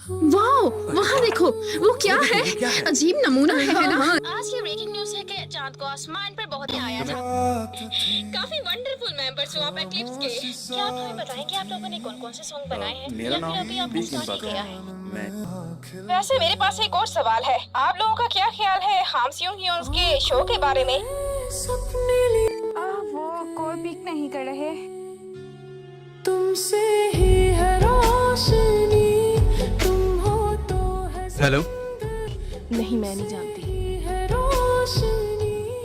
Wow, वहाँ देखो, वो क्या है? अजीब नमूना है ना? आज की ब्रेकिंग न्यूज है कि चांद को आसमान पर बहुत ही आया था। काफी वंडरफुल मेंबर्स हो आप एक्लिप्स के। क्या आप हमें बताएंगे आप लोगों ने कौन-कौन से सॉन्ग बनाए हैं या फिर अभी आपने स्टार्ट किया है? वैसे मेरे पास एक और सवाल है, आप लोगों का क्या ख्याल है हाम सियोंग ह्योन्स के शो के बारे में? वो कोई पिक नहीं कर रहे। तुमसे ही है रोशनी, तुम हो तो है हेलो। नहीं, मैं नहीं जानती।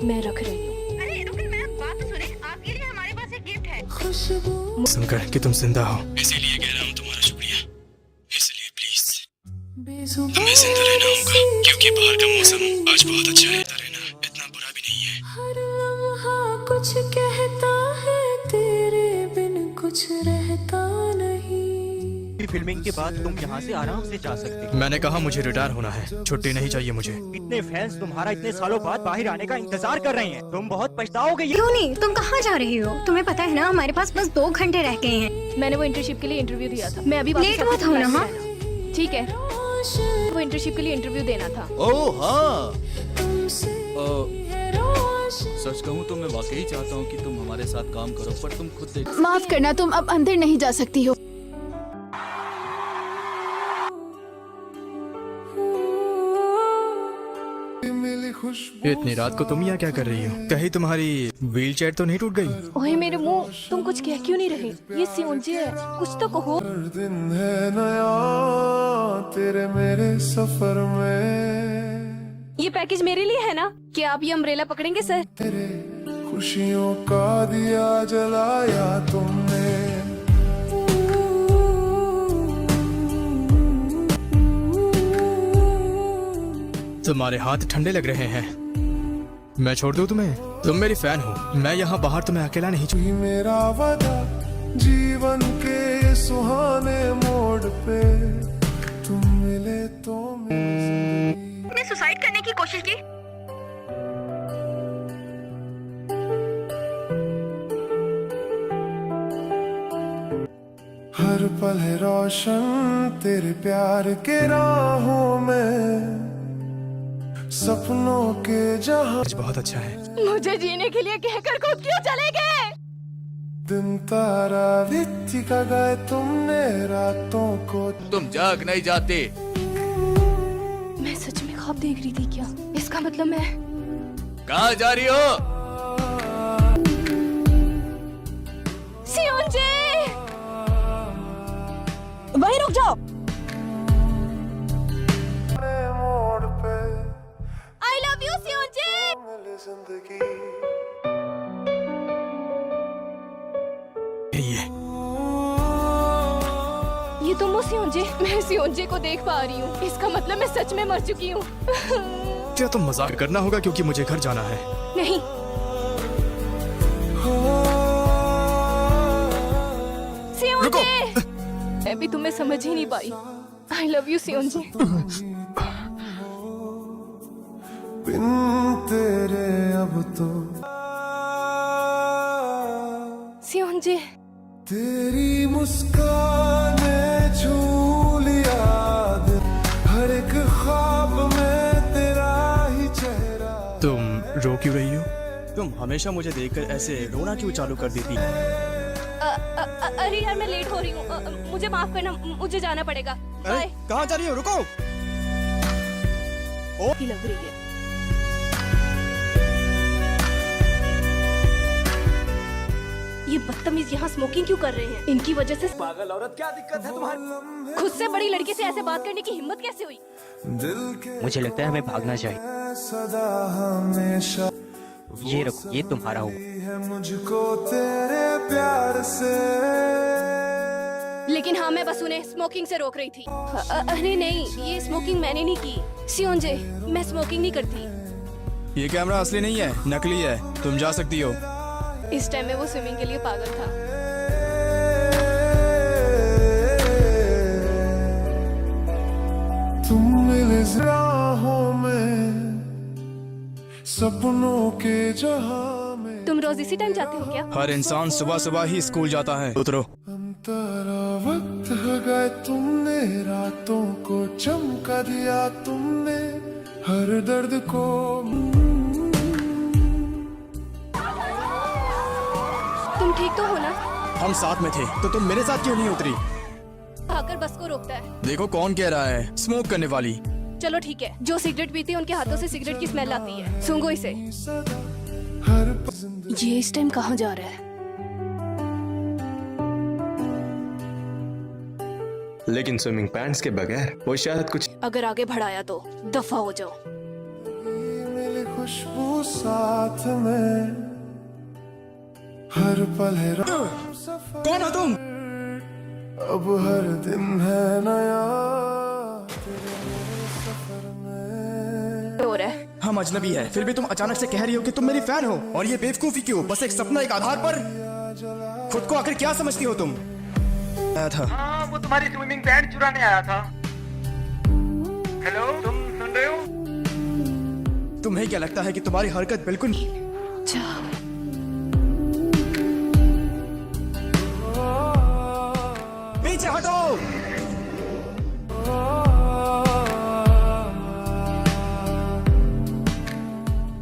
मैं रख रही हूँ। अरे रुकिए, मेरा बात तो सुने, आपके लिए हमारे पास एक गिफ्ट है। खुशबू सुनकर कि तुम जिंदा हो इसीलिए कह रहा हूँ तुम्हारा शुक्रिया। इसलिए प्लीज हमें जिंदा रहना होगा क्योंकि बाहर का मौसम आज बहुत अच्छा है। रहना इतना बुरा भी नहीं है। हर लम्हा कुछ कहता है, तेरे बिन कुछ रहता नहीं। फिल्मिंग के बाद तुम यहाँ से आराम से जा सकते हो। मैंने कहा मुझे रिटायर होना है, छुट्टी नहीं चाहिए मुझे। इतने फैंस तुम्हारा इतने सालों बाद बाहर आने का इंतजार कर रहे हैं, तुम बहुत पछताओगे। क्यों नहीं? तुम कहाँ जा रही हो? तुम्हें पता है ना हमारे पास बस 2 घंटे रह गए हैं। मैंने वो इंटर्नशिप के लिए इंटरव्यू दिया था। मैं अभी लेट मत हो ना। हाँ, ठीक है, वो इंटर्नशिप के लिए इंटरव्यू देना था। ओह हाँ, तुमसे है रोशनी। सच कहूँ तो मैं वाकई चाहता हूँ कि तुम हमारे साथ काम करो, पर तुम खुद देख। माफ करना, तुम अब अंदर नहीं जा सकती हो। इतनी रात को तुम यहाँ क्या कर रही हो? कहीं तुम्हारी व्हील चेयर तो नहीं टूट गई? ओए मेरे मुंह, तुम कुछ कह क्यों नहीं रहे? ये सियोंजे है, कुछ तो कहो। दिन है नया तेरे मेरे सफर में, ये पैकेज मेरे लिए है ना? क्या आप ये अम्ब्रेला पकड़ेंगे सर? तेरे खुशियों का दिया जलाया तुमने। तुम्हारे हाथ ठंडे लग रहे हैं। मैं छोड़ दूं तुम्हें? तुम मेरी फैन हो। मैं यहाँ बाहर तुम्हें अकेला नहीं छोड़। तू ही मेरा वादा जीवन के सुहाने मोड़ पे, तुम मिले तो मेरी जिंदगी। मैं सुसाइड करने की कोशिश की। हर पल है रोशन तेरे प्यार के राहों में, सपनों के जहां। आज बहुत अच्छा है। मुझे जीने के लिए कहकर खुद क्यों चले गए? दिन तारा विथिका गए तुमने रातों को। तुम जाग नहीं जाते। मैं सच में ख्वाब देख रही थी क्या? इसका मतलब मैं कहाँ जा रही हो? सियोंजे, वहीं रुक जाओ। मोड़ पे आई लव यू सियोंजे। मिले जिंदगी। ये तुम हो सियोंजे? मैं सियोंजे को देख पा रही हूँ। इसका मतलब मैं सच में मर चुकी हूँ। क्या तुम मजाक करना होगा क्योंकि मुझे घर जाना है। नहीं, सियोंजे, मैं भी तुम्हें समझ ही नहीं पाई। I love you सियोंजे। बिन तेरे अब तो सियोंजे, तेरी मुस्काने छू लिया दिल, हर एक ख्वाब में तेरा ही चेहरा। तुम रो क्यों रही हो? तुम हमेशा मुझे देखकर ऐसे रोना क्यों चालू कर देती? अरे यार मैं लेट हो रही हूँ। मुझे माफ करना, मुझे जाना पड़ेगा। बाय। कहाँ जा रही हो? रुको। लग रही है। ये बदतमीज यहाँ स्मोकिंग क्यों कर रहे हैं? इनकी वजह से पागल औरत, क्या दिक्कत है तुम्हारी? खुद से बड़ी लड़की से ऐसे बात करने की हिम्मत कैसे हुई? दिल के मुझे लगता है हमें भागना चाहिए। सदा हमेशा ये रखो, ये तुम्हारा हो। है मुझको तेरे प्यार से। लेकिन हाँ, मैं बस उन्हें स्मोकिंग से रोक रही थी। अरे नहीं, ये स्मोकिंग मैंने नहीं की। सियोंजे, मैं स्मोकिंग नहीं करती। ये कैमरा असली नहीं है, नकली है। तुम जा सकती हो। इस टाइम में वो स्विमिंग के लिए पागल था। तुम मिले राहों में, सपनों के जहां में। तुम रोज इसी टाइम जाते हो क्या? हर इंसान सुबह सुबह ही स्कूल जाता है। उतरो। हम तारा वक्त है गए तुमने रातों को चमका दिया तुमने, हर दर्द को। तुम ठीक तो हो ना? हम साथ में थे तो तुम मेरे साथ क्यों नहीं उतरी? आकर बस को रोकता है। देखो कौन कह रहा है स्मोक करने वाली। चलो ठीक है, जो सिगरेट पीते हैं उनके हाथों से सिगरेट की स्मेल आती है। सूंघो इसे। ये इस टाइम कहाँ जा रहा है? लेकिन स्विमिंग पैंट्स के बगैर वो शायद कुछ। अगर आगे बढ़ाया तो दफा हो जाओ। मिली खुशबू साथ में, हर पल है कौन हो तुम? अब हर दिन है नया तेरे मेरे सफर में। हो रहा है। हम अजनबी है, फिर भी तुम अचानक से कह रही हो कि तुम मेरी फैन हो। और ये बेवकूफी क्यों? बस एक सपना, एक आधार पर। खुद को आखिर क्या समझती हो तुम? आया था। हाँ, वो तुम्हारी स्विमिंग पैंट चुराने आया था। हेलो, तुम सुन रहे हो? तुम्हें क्या लगता है कि तुम्हारी हरकत बिल्कुल पीछे हटो।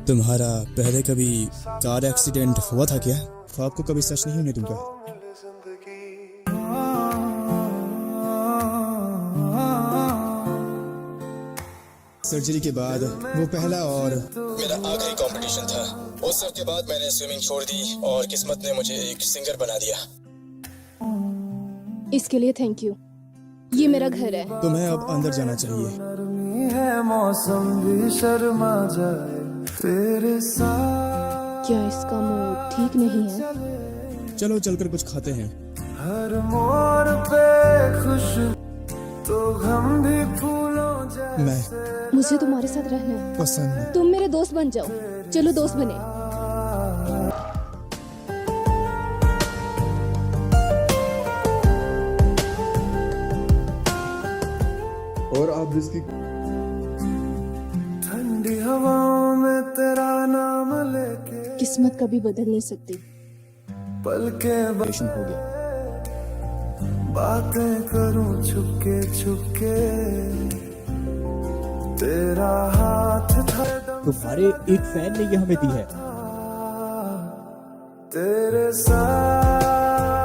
तुम्हारा पहले कभी कार एक्सीडेंट हुआ था क्या? ख्वाब को कभी सच नहीं होने दूंगा। सर्जरी के बाद वो पहला और मेरा आखिरी कंपटीशन था। उस सब के बाद मैंने स्विमिंग छोड़ दी और किस्मत ने मुझे एक सिंगर बना दिया। इसके लिए थैंक यू। ये मेरा घर है। तुम्हें अब अंदर जाना चाहिए। गर्मी है, मौसम भी शर्मा जाए तेरे साथ। क्या इसका मूड ठीक नहीं है? चलो चलकर कुछ खाते हैं। हर मोड़ पे खुश तो हम भी फूलों जैसे। मैं मुझे तुम्हारे साथ रहना है। पसंद है। तुम मेरे दोस्त बन जाओ। चलो दोस्त बने। और आप जिसकी ठंडी हवाओं में तेरा नाम लेके किस्मत कभी बदल नहीं सकती। पल के हो गया। बातें करूं छुपके छुपके, तेरा हाथ था तुम्हारे एक फैन ने ये हमें दी है। तेरे साथ।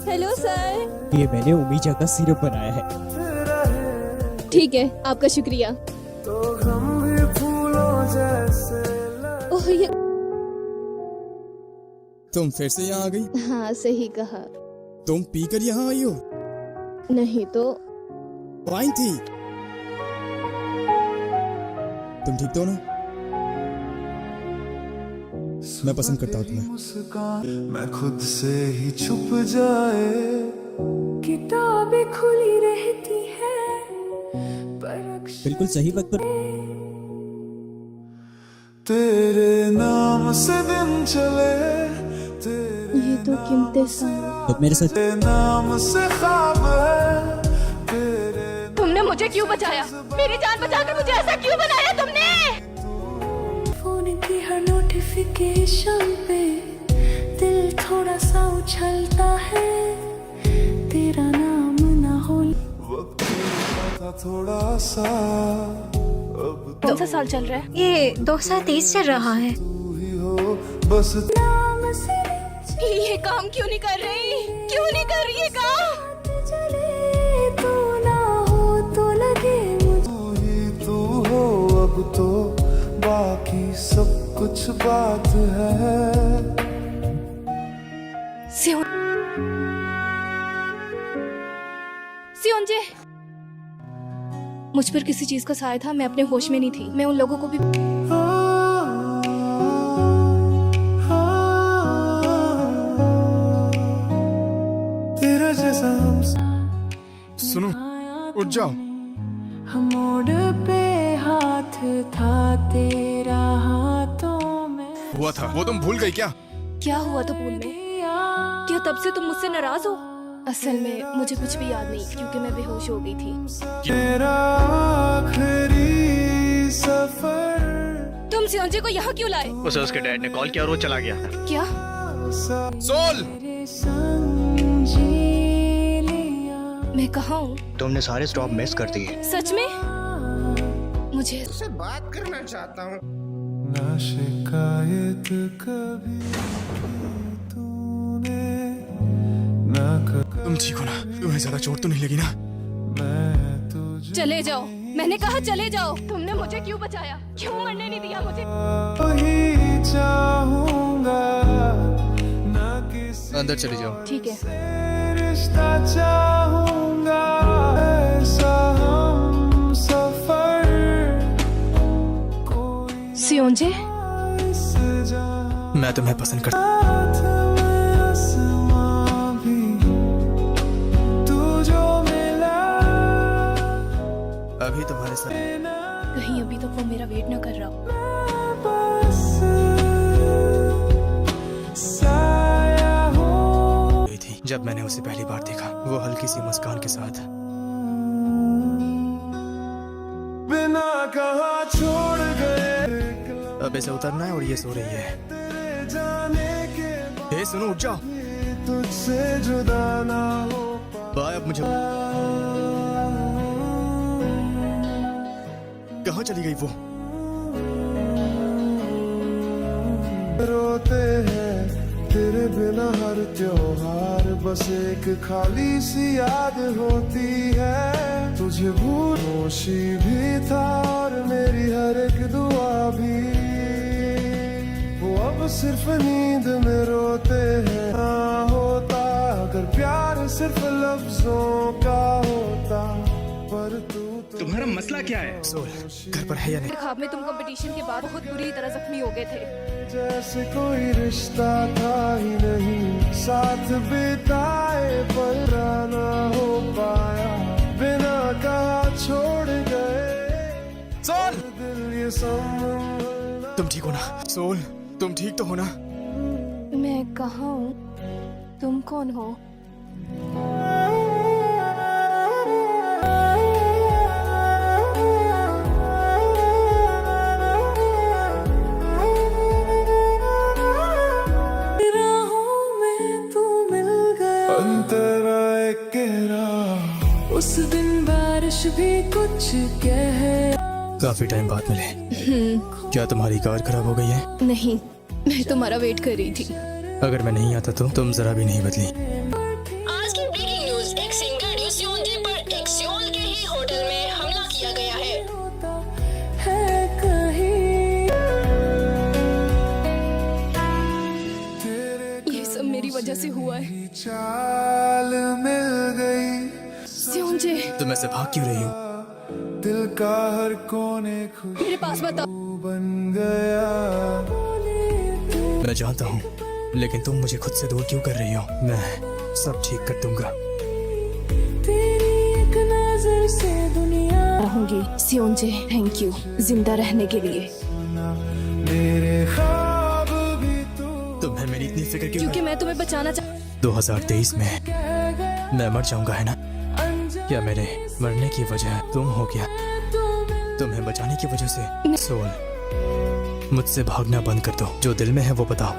Hello sir. ये मैंने उमीजा का सिरप बनाया है। ठीक है, आपका शुक्रिया। तो हम भी फूलों जैसे ओह ये तुम फिर से यहाँ आ गई? हाँ सही कहा। तुम पीकर यहाँ आई हो? नहीं तो वाइन थी। तुम ठीक तो ना? मैं पसंद करता हूँ तुम्हें। मुस्कान मैं खुद से ही छुप जाए, किताबें खुली रहती है पर बिल्कुल सही वक्त पर। तेरे नाम से दिन चले, ये तो कीमती सामान। तो मेरे साथ तेरे नाम से ख्वाब है, तेरे तुमने मुझे क्यों बचाया? मेरी जान बचाकर मुझे ऐसा क्यों बनाया तुमने? फोन की हर नोटिफिकेशन पे दिल थोड़ा सा उछलता है, तेरा नाम ना हो। वक्त था थोड़ा सा, अब कौन सा साल चल रहा है? ये 2023 चल रहा है। तू ही हो बस। नाम से ये काम क्यों नहीं कर रही? क्यों नहीं कर रही ये काम? चले तू ना हो तो लगे मुझे। तू ही तू हो अब तो बाकी सब कुछ बात है। सियोंजे, मुझ पर किसी चीज का साया था। मैं अपने होश में नहीं थी। मैं उन लोगों को भी तेरा जैसा हम सुनो, उठ जाओ। मोड़ पे हाथ था तेरा हाथों में। हुआ था वो तुम भूल गई क्या? क्या हुआ तो भूल में? क्या तब से तुम मुझसे नाराज हो? असल में मुझे कुछ भी याद नहीं क्योंकि मैं बेहोश हो गई थी। तेरा आखिरी सफर। तुम सियोंजे को यहाँ क्यों लाए? उसे उसके डैड ने कॉल किया और वो चला गया। क्या? सोल, मैं कहाँ हूँ? तुमने सारे स्टॉप मिस कर दिए। सच में? मुझे बात करना चाहता हूँ। ना शिकायत कभी तूने ना तुम ठीक हो ना? तुम्हें ज्यादा चोट तो नहीं लगी ना? मैं तुझे चले जाओ। मैंने कहा चले जाओ। तुमने मुझे क्यों बचाया? क्यों मरने नहीं दिया मुझे? ही चाहूंगा ना किसी अंदर चली जाओ। ठीक है। रिश्ता चाहूंगा ऐसा हम सफर कोई सियोंजे, इस जहां मैं तुम्हें पसंद करता में आसमां भी तू जो मिला अभी तुम्हारे साथ कहीं अभी तक वो मेरा वेट ना कर रहा हो। बस साया हो गई थी जब मैंने उसे पहली बार देखा, वो हल्की सी मुस्कान के साथ। बिना कहा छोड़ गए अब इसे उतरना है और ये सो रही है। तेरे जाने के हे सुनो, उठ जाओ। बाद तुझसे जुदा ना हो बाय। अब मुझे कहाँ चली गई वो? रोते हैं तेरे बिना हर त्योहार, बस एक खाली सी याद होती है तुझे भूलोशी भी था और मेरी हर एक दुआ भी। वो अब सिर्फ नींद में रोते हैं। हाँ होता अगर प्यार सिर्फ लफ्जों का होता, पर तू तुम्हारा मसला क्या है? सोल घर पर है या नहीं? ख्वाब में तुम कंपटीशन के बाद बहुत बुरी तरह जख्मी हो गए थे। जैसे कोई रिश्ता था ही नहीं, साथ बिताए पर ना हो पाया, बिना कहा छोड़ गए सोल, दिल ये संभल तुम ठीक हो ना? सोल, तुम ठीक तो हो ना? मैं कहाँ हूँ? तुम कौन हो? राहों में तू मिल गया, अंतरा एक गहरा उस दिन बारिश भी कुछ कह। काफी टाइम बाद मिले। क्या तुम्हारी कार खराब हो गई है? नहीं, मैं तुम्हारा वेट कर रही थी। अगर मैं नहीं आता तो तुम जरा भी नहीं बदली। आज की ब्रेकिंग न्यूज, एक सिंगर ड्यू सियोंजे पर एक सियोल के ही होटल में हमला किया गया है। है कहीं ये सब मेरी वजह से हुआ है। चाल मिल गई, सियोंजे, तुम ऐसे भाग क्यों रही हो? दिल का हर कोने खुद मेरे पास बताओ। बन गया। मैं जानता हूँ, लेकिन तुम मुझे खुद से दूर क्यों कर रही हो? मैं सब ठीक कर दूंगा। तेरी एक नजर से दुनिया रहूंगी। सियोंजे, थैंक यू जिंदा रहने के लिए। मेरे ख्वाब भी तू तुम्हें मेरी इतनी फिक्र क्यों? क्योंकि मैं तुम्हें बचाना 2023 में मैं मर जाऊंगा, है ना? या मेरे मरने की वजह तुम हो क्या? तुम्हें बचाने की वजह से? सोल, मुझसे भागना बंद कर दो। जो दिल में है वो बताओ।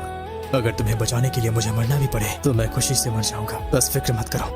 अगर तुम्हें बचाने के लिए मुझे मरना भी पड़े तो मैं खुशी से मर जाऊंगा। बस फिक्र मत करो।